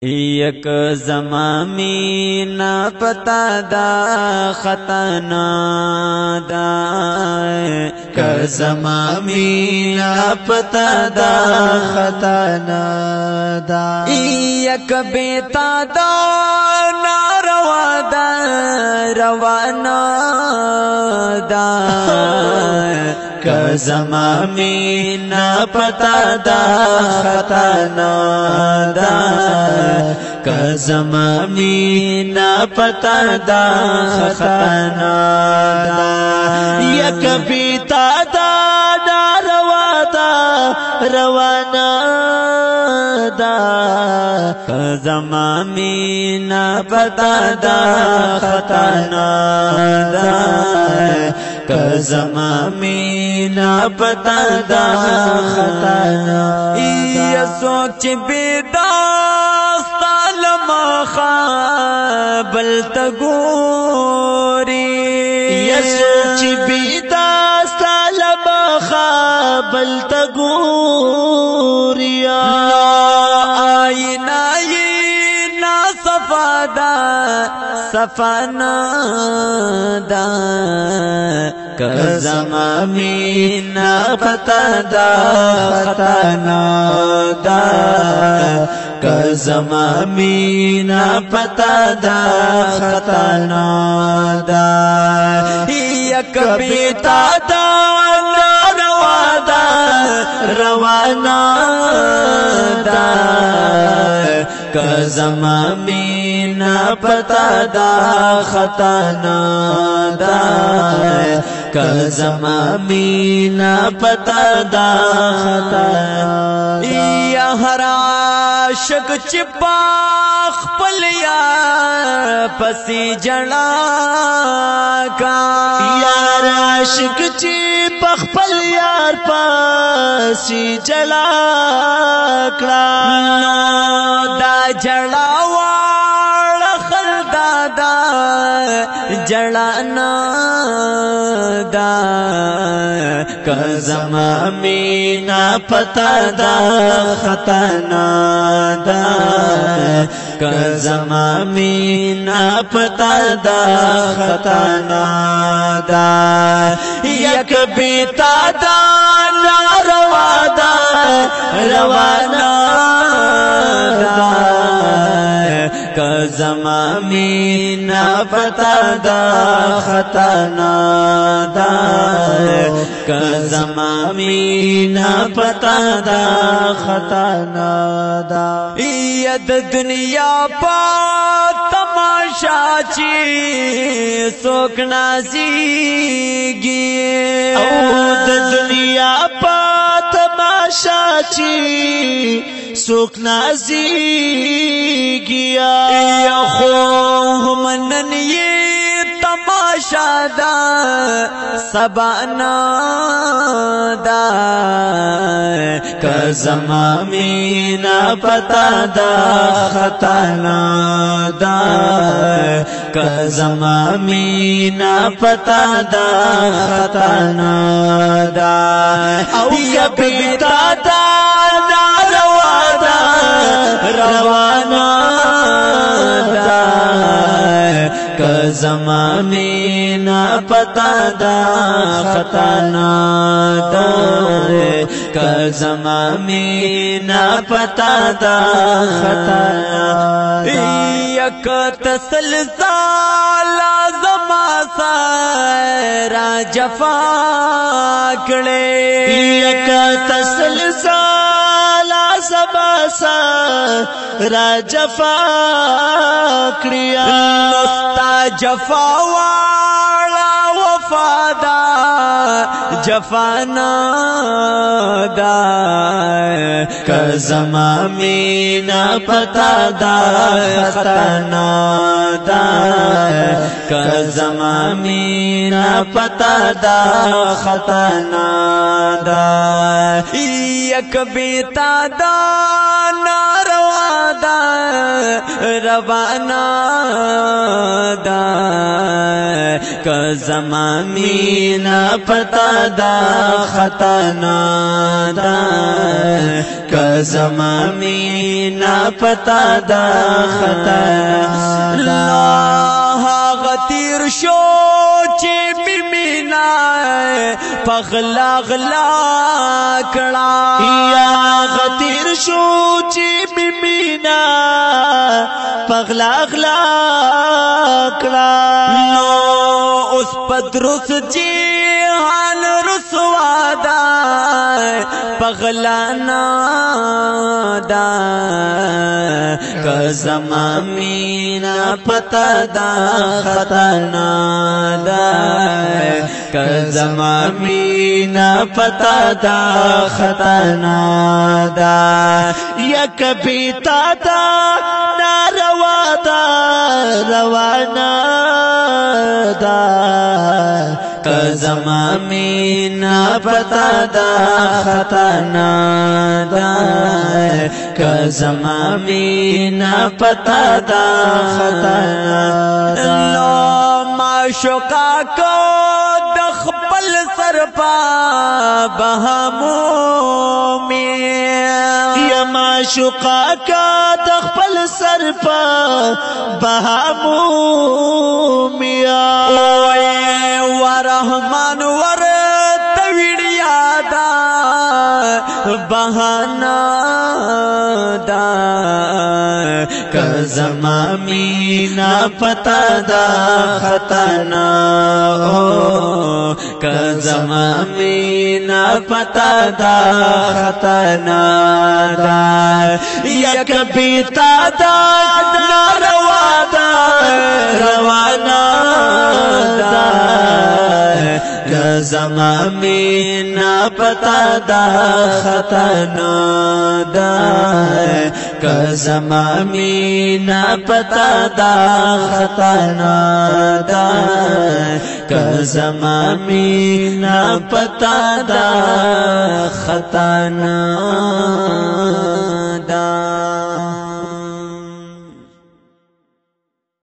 یک زمامینا پتا دا خطانا دا که زمامینا پتا دا خطانا دا یک بیتا دا ناروا دا روانا دا که زمامینا پتا دا خطانا دا که زمامینا پتا دا خطانا دا یک بیتا دا ناروا دا روانا دا که زمامینا پتا دا خطانا دا که زمامینا پتا دا خطانا یا سوچ بیداستا لمخا بلتا گوری یا سوچ بیداستا لمخا بلتا گوری آئینا صفادا صفانا دا که زمامینا پتا دا خطانا دا که زمامینا پتا دا خطانا دا یک بیتا دا ناروا دا روانا دا که زمامینا پتا دا خطانا دا که زمامینا پتا دا خطانا یا هر عاشق چی پاخ پلیا پسی جڑا کا یا عاشق چی پاخ پلیا پسی جڑا کا دا جڑا والا خلدا دا جڑانا دا که زمامینا پتا دا خطانا دا که زمامینا پتا دا خطانا دا یک بیتا دا ناروا دا روانا دا که زمامینا پتا دا خطانا دا که زمامینا پتا دا خطانا دا ید دنیا پا تماشا چی سوک نازیگی او د دنیا پا تماشا چی سوک نازیگی یا خو منن یہ تماشا دا سبانا دا که زمامینا پتا دا خطانا دا که زمامینا پتا دا خطانا دا او یا بیتا دا ناروا دا روانا دا که زمامینا پتا دا خطانا دا که زمامینا پتا دا خطانا یک تسلسل زما سارا جفا کڑے یک تسلسل زما سارا جفا کڑیا نستا جفا والا وفادا جفانا دا که زمامینا پتا دا خطانا دا که زمامینا پتا دا خطانا دا یک بیتا دا ناروا دا روانا دا کزما مینا پتا دا خطانا دا کزما مینا پتا دا خطانا دا غتیر شو چی مینا پغلا غلا کڑا یا غتیر شو چی مینا پغلا غلا کڑا نو اس پدرس جی حال رسوا دا پغلا نادا کزما مینا پتا دا خطانا دا کزما مینا پتا دا خطانا دا یک بیتا دا ناروا دا روانا دا کزما مینا پتا دا خطانا دا کزما مینا پتا دا خطانا دا معشوقا کو دخپل سرپا بہمومی یا معشوقا کا دخپل سرپا بہمومی ورحمان ور توڑیا دا بہانا دا کزما مینا پتا دا خطانا کزما مینا پتا دا خطانا دا یک بیتا دا ناروا دا روانا دا کزما مینا پتا دا خطانا دا کزما مینا پتا دا خطانا دا کزما مینا پتا دا خطانا